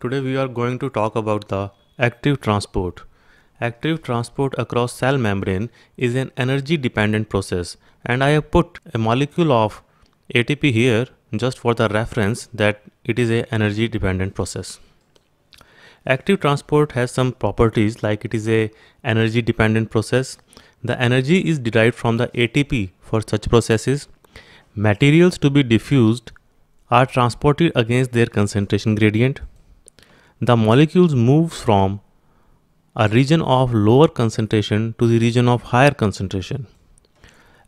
Today we are going to talk about the active transport. Active transport across cell membrane is an energy dependent process, and I have put a molecule of ATP here just for the reference that it is a energy dependent process. Active transport has some properties like it is a energy dependent process. The energy is derived from the ATP for such processes. Materials to be diffused are transported against their concentration gradient. The molecules move from a region of lower concentration to the region of higher concentration.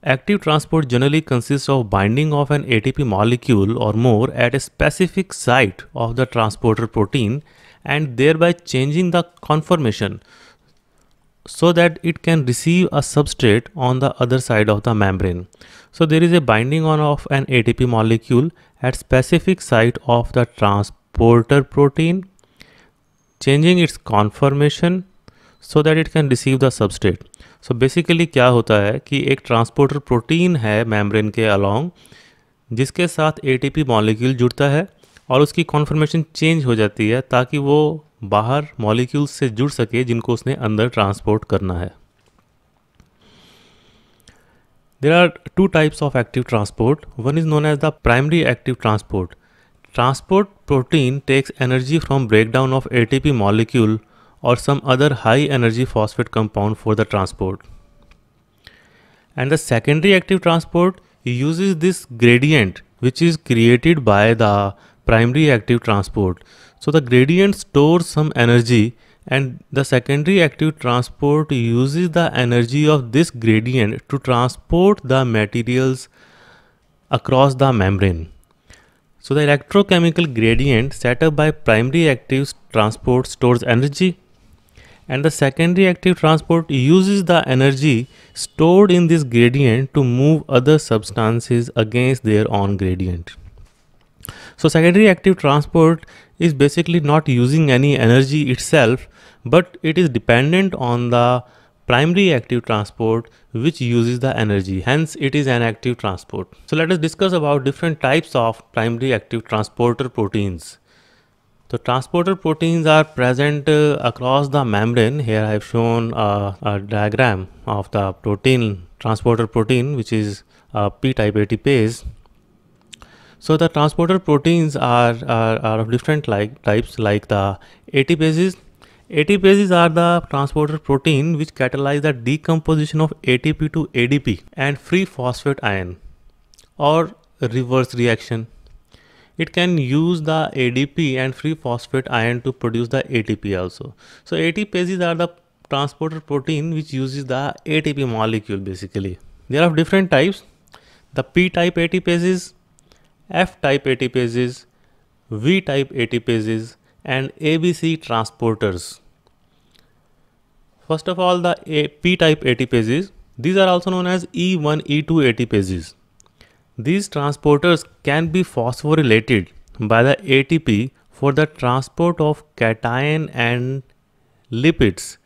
Active transport generally consists of binding of an ATP molecule or more at a specific site of the transporter protein and thereby changing the conformation so that it can receive a substrate on the other side of the membrane. So there is a binding on of an ATP molecule at specific site of the transporter protein, changing its conformation so that it can receive the substrate. So basically क्या होता है कि एक transporter protein है membrane के along जिसके साथ ATP molecule जुड़ता है और उसकी कॉन्फर्मेशन चेंज हो जाती है ताकि वो बाहर मॉलिक्यूल्स से जुड़ सके जिनको उसने अंदर ट्रांसपोर्ट करना है. There are two types of active transport. One is known as the primary active transport. Transport protein takes energy from breakdown of ATP molecule or some other high energy phosphate compound for the transport. And the secondary active transport uses this gradient which is created by the primary active transport. So the gradient stores some energy and the secondary active transport uses the energy of this gradient to transport the materials across the membrane. So the electrochemical gradient set up by primary active transport stores energy, and the secondary active transport uses the energy stored in this gradient to move other substances against their own gradient. So secondary active transport is basically not using any energy itself, but it is dependent on the primary active transport which uses the energy, hence it is an active transport. So let us discuss about different types of primary active transporter proteins. So transporter proteins are present across the membrane. Here I have shown a diagram of the protein, transporter protein, which is P-type ATPase. So the transporter proteins are of different types like the ATPases. ATPases are the transporter protein which catalyze the decomposition of ATP to ADP and free phosphate ion or reverse reaction. It can use the ADP and free phosphate ion to produce the ATP also. So ATPases are the transporter protein which uses the ATP molecule basically. They are of different types. The P-type ATPases, F-type ATPases, V-type ATPases and ABC transporters. First of all, the P-type ATPases, these are also known as E1, E2 ATPases. These transporters can be phosphorylated by the ATP for the transport of cation and lipids.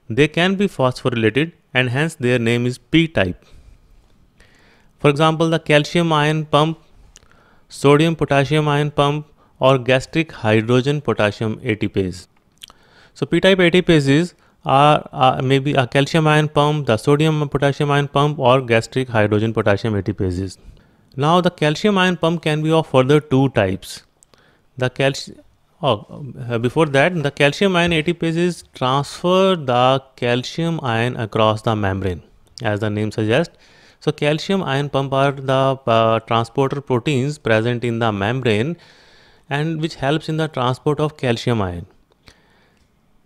They can be phosphorylated and hence their name is P-type. For example, the calcium ion pump, sodium potassium ion pump or gastric hydrogen potassium ATPase. So P-type ATPases are maybe a calcium ion pump, the sodium potassium ion pump or gastric hydrogen potassium ATPases. Now the calcium ion pump can be of further two types. Before that, the calcium ion ATPases transfer the calcium ion across the membrane, as the name suggests. So calcium ion pump are the transporter proteins present in the membrane and which helps in the transport of calcium ion.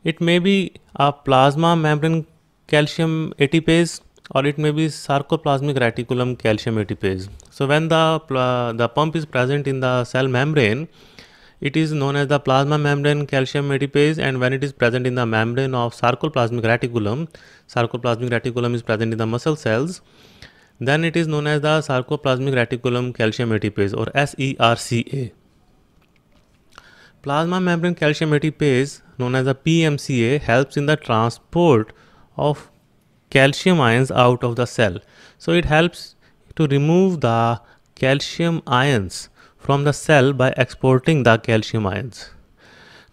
It may be a plasma membrane calcium ATPase or it may be sarcoplasmic reticulum calcium ATPase. So when the pump is present in the cell membrane, it is known as the plasma membrane calcium ATPase, and when it is present in the membrane of sarcoplasmic reticulum is present in the muscle cells, then it is known as the sarcoplasmic reticulum calcium ATPase or SERCA. Plasma membrane calcium ATPase, known as the PMCA, helps in the transport of calcium ions out of the cell. So it helps to remove the calcium ions from the cell by exporting the calcium ions.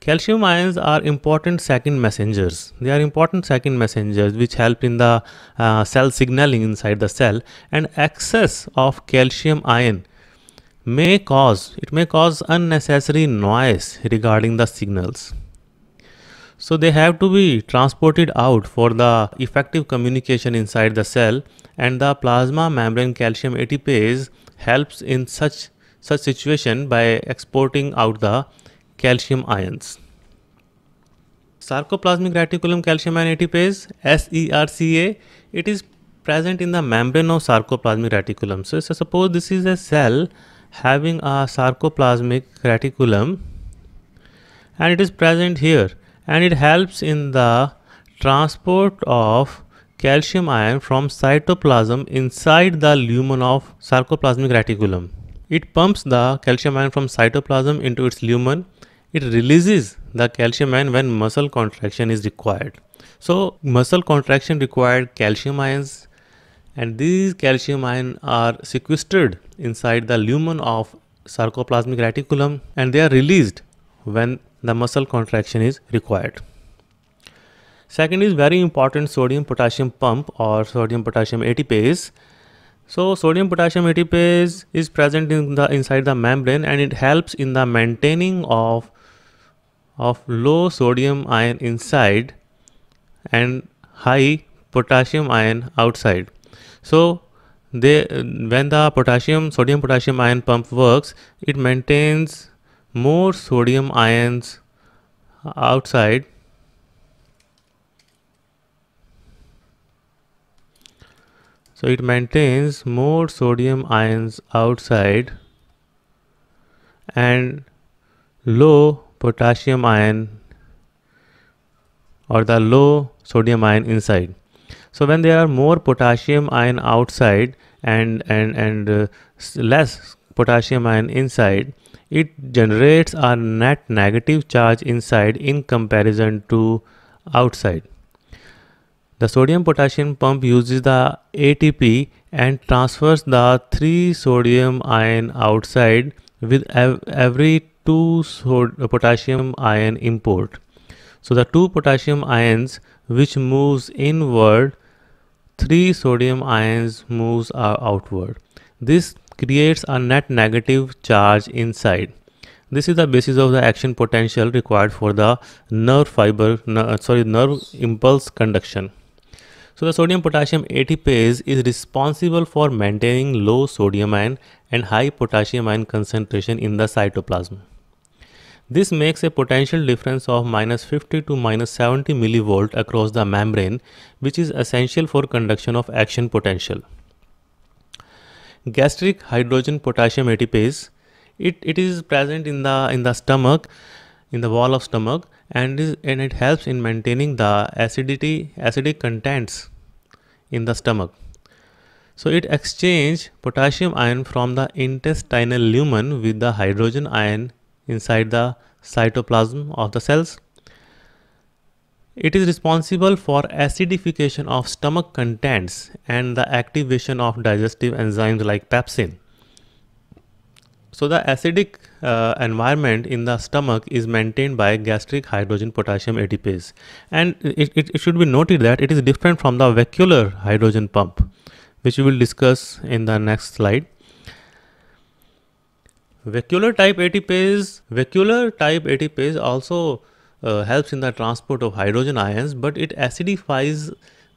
Calcium ions are important second messengers. They are important second messengers which help in the cell signaling inside the cell, and excess of calcium ion may cause unnecessary noise regarding the signals. So they have to be transported out for the effective communication inside the cell, and the plasma membrane calcium ATPase helps in such situation by exporting out the calcium ions. Sarcoplasmic reticulum calcium ion ATPase, SERCA, it is present in the membrane of sarcoplasmic reticulum. So suppose this is a cell having a sarcoplasmic reticulum and it is present here, and it helps in the transport of calcium ion from cytoplasm inside the lumen of sarcoplasmic reticulum. It pumps the calcium ion from cytoplasm into its lumen. It releases the calcium ion when muscle contraction is required. So muscle contraction required calcium ions, and these calcium ions are sequestered inside the lumen of sarcoplasmic reticulum, and they are released when the muscle contraction is required. Second is very important sodium potassium pump or sodium potassium ATPase. So sodium potassium ATPase is present inside the membrane, and it helps in the maintaining of low sodium ion inside and high potassium ion outside. So when the sodium potassium ion pump works, it maintains more sodium ions outside and low potassium ion or the low sodium ion inside. So when there are more potassium ion outside and less potassium ion inside, it generates a net negative charge inside in comparison to outside. The sodium potassium pump uses the ATP and transfers the 3 sodium ion outside with every 2 potassium ion import. So the 2 potassium ions which moves inward, 3 sodium ions moves outward. This creates a net negative charge inside. This is the basis of the action potential required for the nerve impulse conduction. So the sodium potassium ATPase is responsible for maintaining low sodium ion and high potassium ion concentration in the cytoplasm. This makes a potential difference of -50 to -70 millivolt across the membrane, which is essential for conduction of action potential. Gastric hydrogen potassium ATPase, it is present in the stomach, in the wall of stomach, and it helps in maintaining the acidic contents in the stomach. So it exchanges potassium ion from the intestinal lumen with the hydrogen ion inside the cytoplasm of the cells. It is responsible for acidification of stomach contents and the activation of digestive enzymes like pepsin. So the acidic environment in the stomach is maintained by gastric hydrogen potassium ATPase, and it should be noted that it is different from the vacuolar hydrogen pump, which we will discuss in the next slide. Vacuolar type ATPase also helps in the transport of hydrogen ions, but it acidifies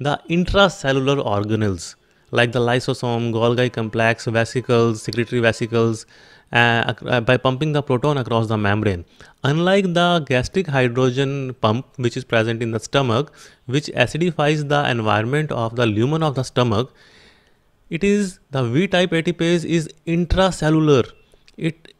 the intracellular organelles like the lysosome, Golgi complex, vesicles, secretory vesicles, by pumping the proton across the membrane. Unlike the gastric hydrogen pump, which is present in the stomach, which acidifies the environment of the lumen of the stomach, the V-type ATPase is intracellular. It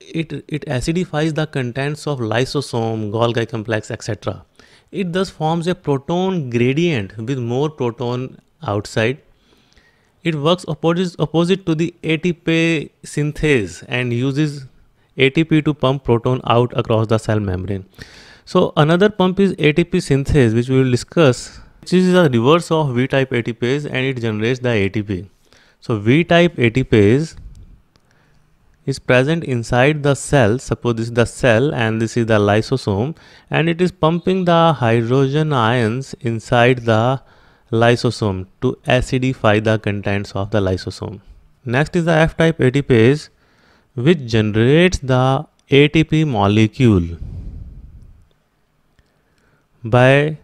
acidifies the contents of lysosome, Golgi complex, etc. It thus forms a proton gradient with more proton outside. It works opposite to the ATP synthase and uses ATP to pump proton out across the cell membrane. So another pump is ATP synthase, which we will discuss, which is the reverse of V-type ATPase, and it generates the ATP. So V-type ATPase is present inside the cell. Suppose this is the cell and this is the lysosome, and it is pumping the hydrogen ions inside the lysosome to acidify the contents of the lysosome. Next is the F-type ATPase, which generates the ATP molecule by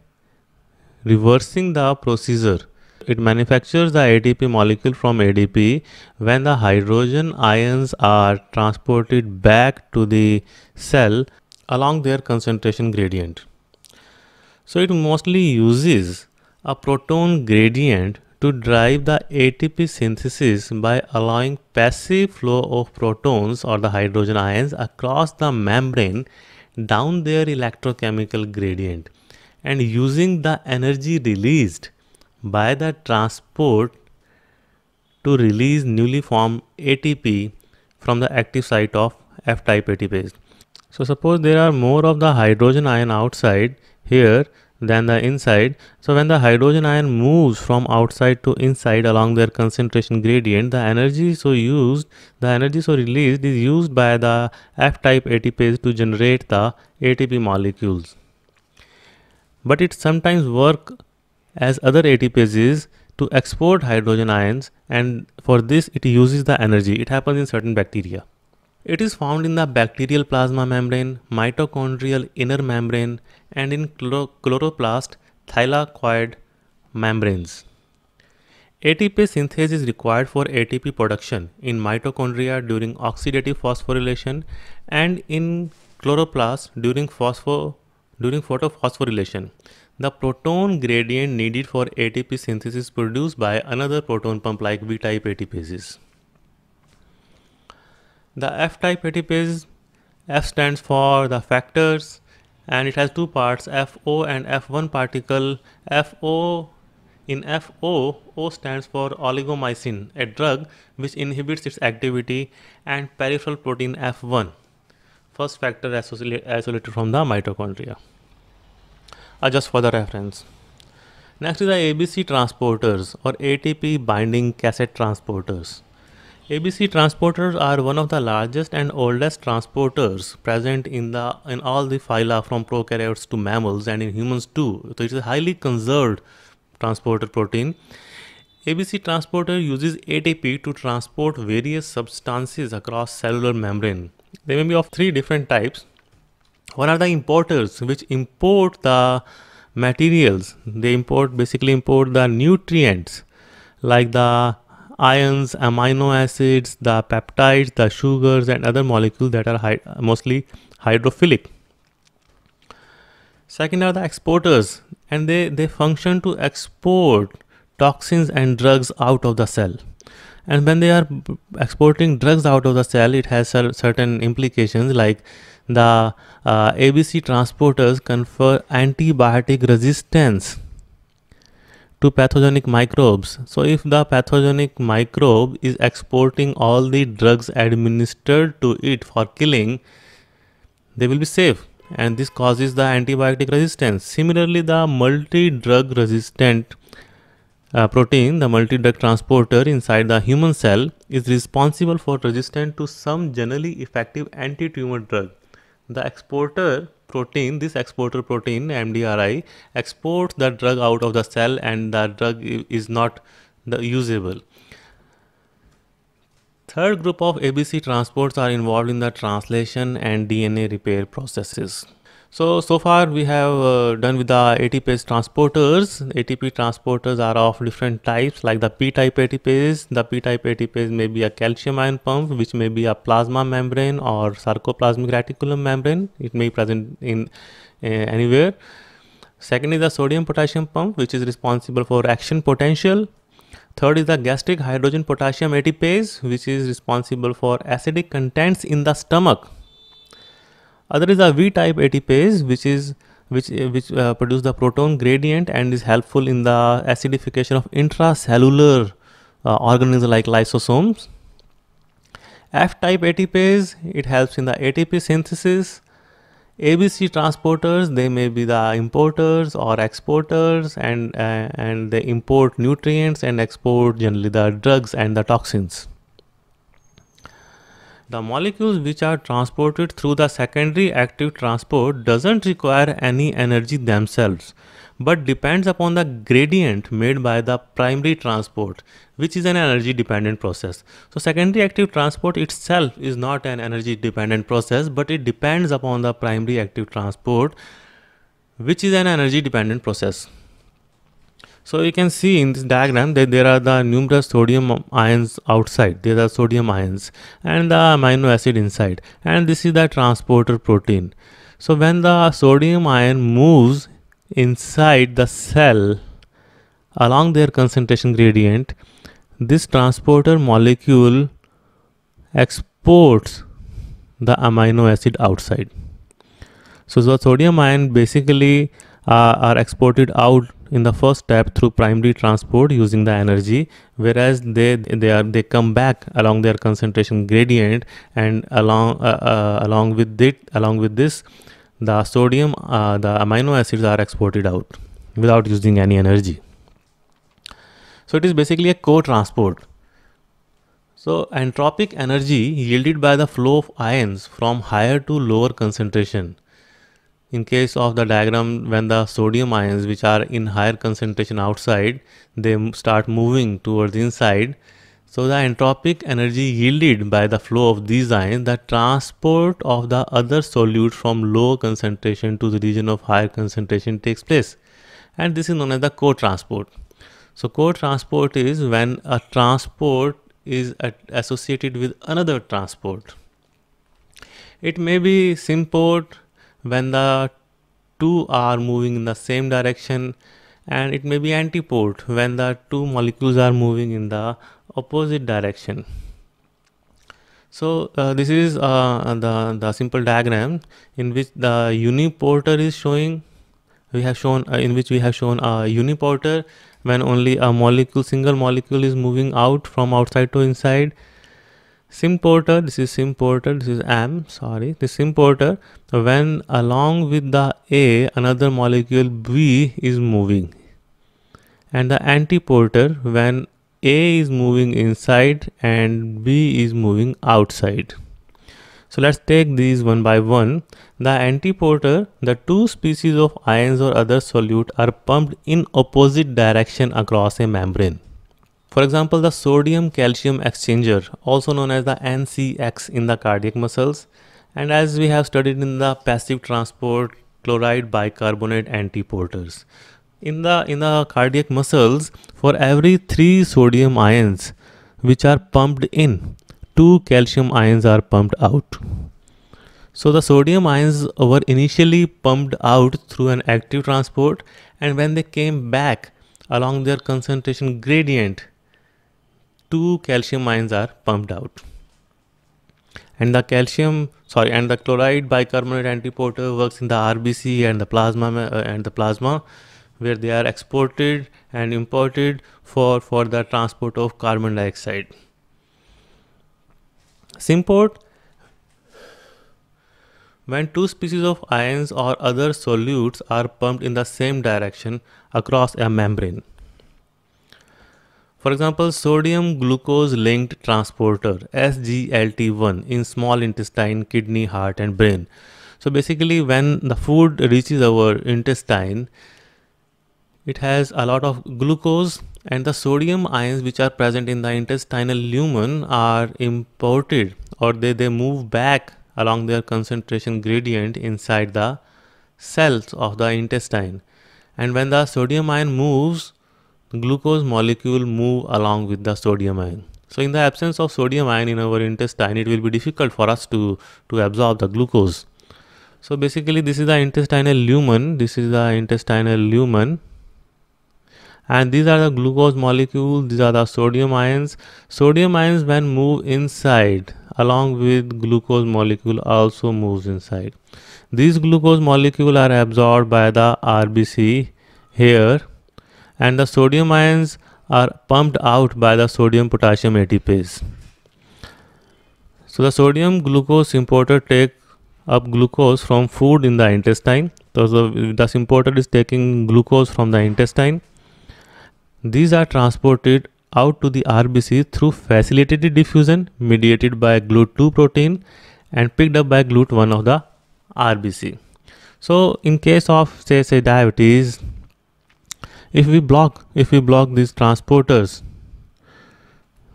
reversing the procedure. It manufactures the ATP molecule from ADP when the hydrogen ions are transported back to the cell along their concentration gradient. So it mostly uses a proton gradient to drive the ATP synthesis by allowing passive flow of protons or the hydrogen ions across the membrane down their electrochemical gradient, and using the energy released by the transport to release newly formed ATP from the active site of F-type ATPase. So suppose there are more of the hydrogen ion outside here than the inside. So when the hydrogen ion moves from outside to inside along their concentration gradient, the energy so released is used by the F-type ATPase to generate the ATP molecules. But it sometimes works as other ATPases to export hydrogen ions, and for this it uses the energy. It happens in certain bacteria. It is found in the bacterial plasma membrane, mitochondrial inner membrane, and in chloroplast thylakoid membranes. ATP synthase is required for ATP production in mitochondria during oxidative phosphorylation and in chloroplast during photophosphorylation. The proton gradient needed for ATP synthesis is produced by another proton pump like V-type ATPases. The F-type ATPase, F stands for the factors, and it has two parts, FO and F1 particle. FO, O stands for oligomycin, a drug which inhibits its activity, and peripheral protein F1, first factor isolated from the mitochondria. Just for the reference. Next is the ABC transporters or ATP binding cassette transporters. ABC transporters are one of the largest and oldest transporters present in all the phyla from prokaryotes to mammals and in humans too. So it is a highly conserved transporter protein. ABC transporter uses ATP to transport various substances across cellular membrane. They may be of three different types. One are the importers, which import the materials. They basically import the nutrients like the ions, amino acids, the peptides, the sugars, and other molecules that are mostly hydrophilic. Second are the exporters, and they function to export toxins and drugs out of the cell. And when they are exporting drugs out of the cell, it has certain implications, like the ABC transporters confer antibiotic resistance to pathogenic microbes. So if the pathogenic microbe is exporting all the drugs administered to it for killing, they will be safe, and this causes the antibiotic resistance. Similarly, the multi-drug resistant protein, the multi-drug transporter inside the human cell, is responsible for resistance to some generally effective anti-tumor drug. The exporter protein, MDRI, exports the drug out of the cell, and the drug is not usable. Third group of ABC transports are involved in the translation and DNA repair processes. So far we have done with the ATPase transporters. ATP transporters are of different types, like the P-type ATPase. The P-type ATPase may be a calcium ion pump, which may be a plasma membrane or sarcoplasmic reticulum membrane. It may be present in anywhere. Second is the sodium potassium pump, which is responsible for action potential. Third is the gastric hydrogen potassium ATPase, which is responsible for acidic contents in the stomach. Other is the V-type ATPase, which produce the proton gradient and is helpful in the acidification of intracellular organisms like lysosomes. F-type ATPase, it helps in the ATP synthesis. ABC transporters, they may be the importers or exporters, and they import nutrients and export generally the drugs and the toxins. The molecules which are transported through the secondary active transport doesn't require any energy themselves, but depends upon the gradient made by the primary transport, which is an energy dependent process. So secondary active transport itself is not an energy dependent process, but it depends upon the primary active transport, which is an energy dependent process. So you can see in this diagram that there are the numerous sodium ions outside. There are sodium ions and the amino acid inside, and this is the transporter protein. So when the sodium ion moves inside the cell along their concentration gradient, this transporter molecule exports the amino acid outside. So the sodium ion basically are exported out in the first step through primary transport using the energy, whereas they come back along their concentration gradient, and along with this the sodium the amino acids are exported out without using any energy. So it is basically a co-transport. So entropic energy yielded by the flow of ions from higher to lower concentration. In case of the diagram, when the sodium ions which are in higher concentration outside, they start moving towards the inside. So the entropic energy yielded by the flow of these ions, the transport of the other solute from low concentration to the region of higher concentration takes place. And this is known as the co-transport. So co-transport is when a transport is associated with another transport. It may be symport when the two are moving in the same direction, and it may be antiport when the two molecules are moving in the opposite direction. So this is the simple diagram in which the uniporter is showing. We have shown a uniporter when only a single molecule is moving out from outside to inside. Symporter, this is symporter, this is this symporter when along with the A another molecule B is moving, and the antiporter when A is moving inside and B is moving outside. So let's take these one by one. The antiporter, the two species of ions or other solute are pumped in opposite direction across a membrane. For example, the sodium calcium exchanger, also known as the NCX in the cardiac muscles, and as we have studied in the passive transport chloride bicarbonate antiporters. In the cardiac muscles, for every 3 sodium ions which are pumped in, 2 calcium ions are pumped out. So the sodium ions were initially pumped out through an active transport, and when they came back along their concentration gradient, 2 calcium ions are pumped out. And the chloride bicarbonate antiporter works in the RBC and the plasma, where they are exported and imported for the transport of carbon dioxide. Symport, when 2 species of ions or other solutes are pumped in the same direction across a membrane. For example, sodium glucose linked transporter SGLT1 in small intestine, kidney, heart and brain. So basically when the food reaches our intestine, it has a lot of glucose, and the sodium ions which are present in the intestinal lumen are imported, or they move back along their concentration gradient inside the cells of the intestine. And when the sodium ion moves, glucose molecule move along with the sodium ion. So in the absence of sodium ion in our intestine, it will be difficult for us to absorb the glucose. So basically this is the intestinal lumen, and these are the glucose molecules, these are the sodium ions. Sodium ions when move inside along with glucose molecule also moves inside. These glucose molecule are absorbed by the RBC here, and the sodium ions are pumped out by the sodium potassium ATPase. So the sodium glucose importer take up glucose from food in the intestine. So the importer is taking glucose from the intestine. These are transported out to the RBC through facilitated diffusion mediated by GLUT2 protein and picked up by GLUT1 of the RBC. So in case of say diabetes, if we block these transporters,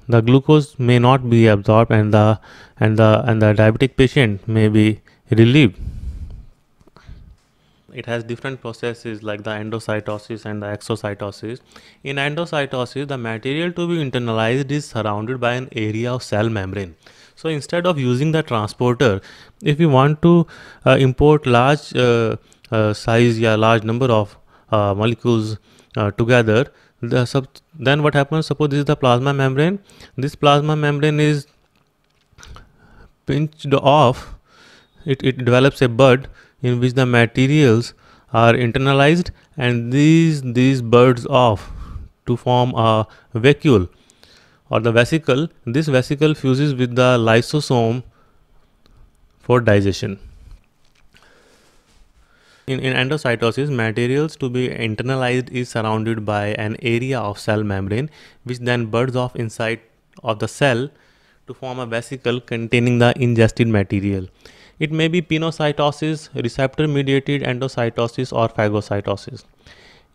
the glucose may not be absorbed and the diabetic patient may be relieved. It has different processes like the endocytosis and the exocytosis. In endocytosis, the material to be internalized is surrounded by an area of cell membrane. So instead of using the transporter, if we want to import large size or large number of molecules together, then what happens? Suppose this is the plasma membrane. This plasma membrane is pinched off. It develops a bud in which the materials are internalized, and these buds off to form a vacuole or the vesicle. This vesicle fuses with the lysosome for digestion. In endocytosis, materials to be internalized is surrounded by an area of cell membrane, which then buds off inside of the cell to form a vesicle containing the ingested material. It may be pinocytosis, receptor-mediated endocytosis, or phagocytosis.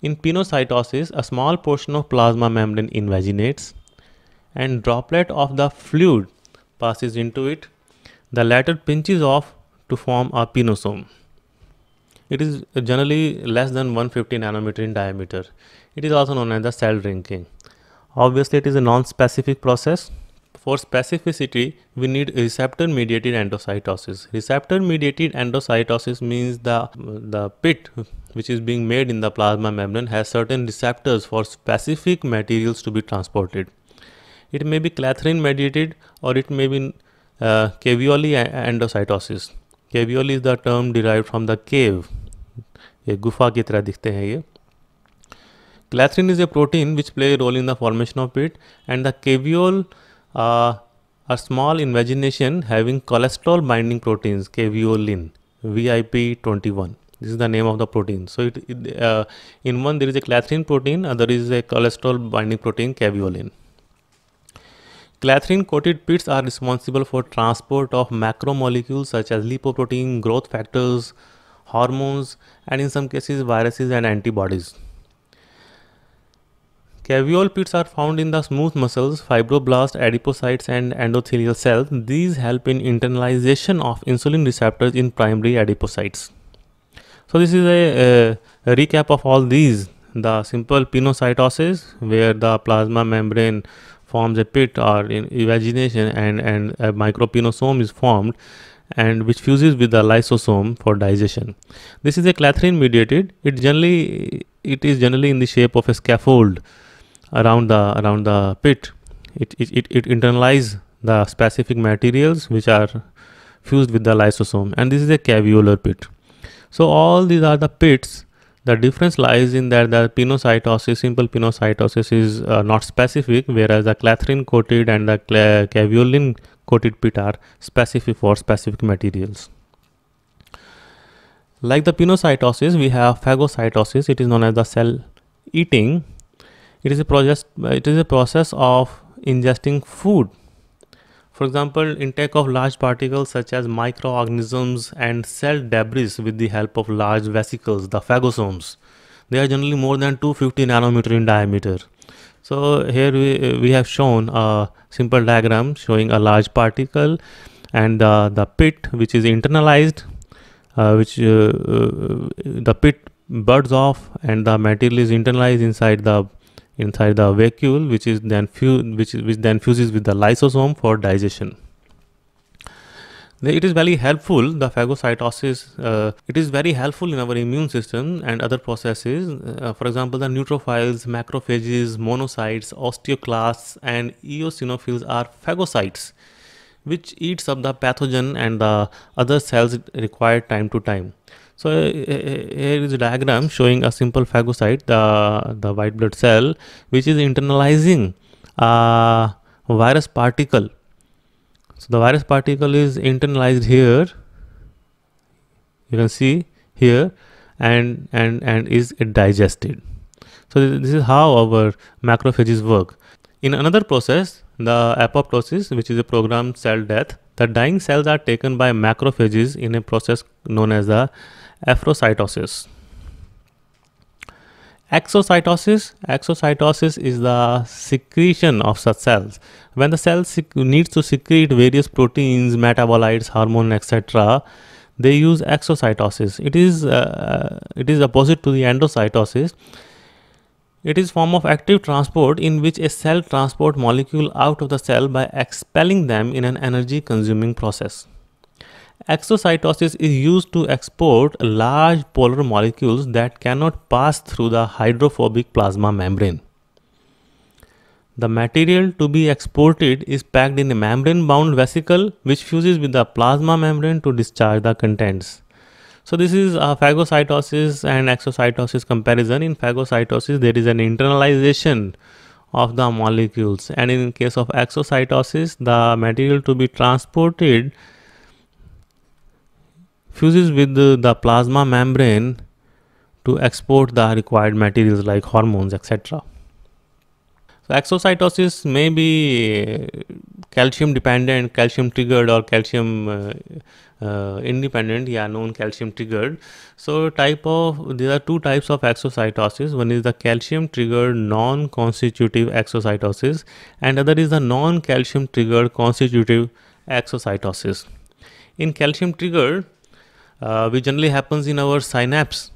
In pinocytosis, a small portion of plasma membrane invaginates and droplet of the fluid passes into it. The latter pinches off to form a pinosome. It is generally less than 150 nanometer in diameter. It is also known as the cell drinking. Obviously, it is a non-specific process. For specificity, we need receptor-mediated endocytosis. Receptor-mediated endocytosis means the pit which is being made in the plasma membrane has certain receptors for specific materials to be transported. It may be clathrin-mediated or it may be caveoli endocytosis. Caveoli is the term derived from the cave. ये गुफा की तरह दिखते हैं ये. Clathrin is a protein which play a role in the formation of pit, and the caveole a small invagination having cholesterol binding proteins, caveolin, VIP21. This is the name of the protein. So in one there is a clathrin protein, other is a cholesterol binding protein, caveolin. Clathrin coated pits are responsible for transport of macromolecules such as lipoprotein, growth factors, hormones, and in some cases viruses and antibodies. Caveole pits are found in the smooth muscles, fibroblasts, adipocytes, and endothelial cells. These help in internalization of insulin receptors in primary adipocytes. So this is a recap of all these. The simple pinocytosis, where the plasma membrane forms a pit or in evagination, and a micropinosome is formed, and which fuses with the lysosome for digestion. This is a clathrin mediated. It is generally in the shape of a scaffold around the pit. It internalizes the specific materials which are fused with the lysosome, and this is a caveolar pit. So all these are the pits. The difference lies in that the pinocytosis, simple pinocytosis, is not specific, whereas the clathrin coated and the caveolin coated pit are specific for specific materials. Like the pinocytosis, we have phagocytosis. It is known as the cell eating. It is a process of ingesting food. For example, intake of large particles such as microorganisms and cell debris with the help of large vesicles, the phagosomes. They are generally more than 250 nanometer in diameter. So here we have shown a simple diagram showing a large particle and the pit which is internalized, the pit buds off and the material is internalized inside the vacuole, which then fuses with the lysosome for digestion. It is very helpful. The phagocytosis it is very helpful in our immune system and other processes. For example, the neutrophils, macrophages, monocytes, osteoclasts, and eosinophils are phagocytes, which eats up the pathogen and the other cells required time to time. So here is a diagram showing a simple phagocyte, the white blood cell, which is internalizing a virus particle. So the virus particle is internalized here. You can see here, and is digested. So this is how our macrophages work. In another process, the apoptosis, which is a programmed cell death, the dying cells are taken by macrophages in a process known as the apoptosis. Exocytosis is the secretion of such cells. When the cell needs to secrete various proteins, metabolites, hormone, etc., they use exocytosis. It is opposite to the endocytosis. It is form of active transport in which a cell transport molecule out of the cell by expelling them in an energy consuming process. Exocytosis is used to export large polar molecules that cannot pass through the hydrophobic plasma membrane. The material to be exported is packed in a membrane-bound vesicle which fuses with the plasma membrane to discharge the contents. So this is a phagocytosis and exocytosis comparison. In phagocytosis, there is an internalization of the molecules, and in case of exocytosis, the material to be transported fuses with the plasma membrane to export the required materials like hormones, etc. So exocytosis may be calcium dependent, calcium triggered, or calcium independent, non-calcium triggered. So there are two types of exocytosis. One is the calcium triggered non-constitutive exocytosis, and other is the non-calcium triggered constitutive exocytosis. In calcium triggered, which generally happens in our synapse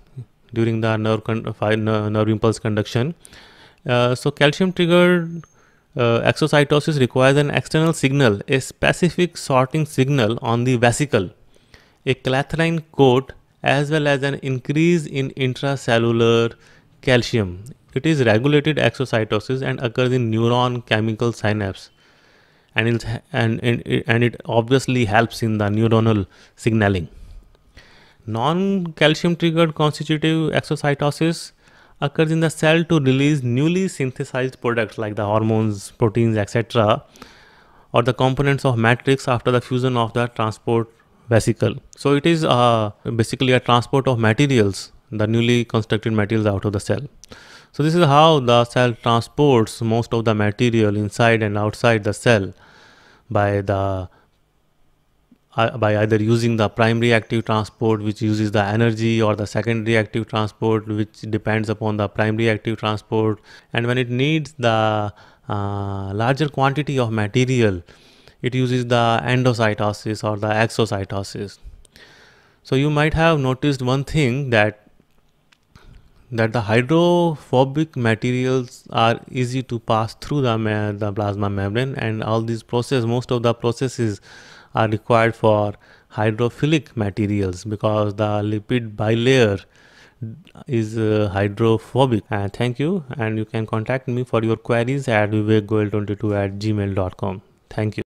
during the nerve impulse conduction. So calcium triggered exocytosis requires an external signal, a specific sorting signal on the vesicle, a clathrine coat, as well as an increase in intracellular calcium. It is regulated exocytosis and occurs in neuron chemical synapse, and it obviously helps in the neuronal signaling. Non-calcium triggered constitutive exocytosis occurs in the cell to release newly synthesized products like the hormones, proteins, etc., or the components of matrix after the fusion of the transport vesicle. So it is basically a transport of materials, the newly constructed materials out of the cell. So this is how the cell transports most of the material inside and outside the cell by either using the primary active transport, which uses the energy, or the secondary active transport, which depends upon the primary active transport. And when it needs the larger quantity of material, it uses the endocytosis or the exocytosis. So you might have noticed one thing, that the hydrophobic materials are easy to pass through the plasma membrane, and all these most of the processes are required for hydrophilic materials because the lipid bilayer is hydrophobic. Thank you, and you can contact me for your queries at vivekgoyal22@gmail.com. Thank you.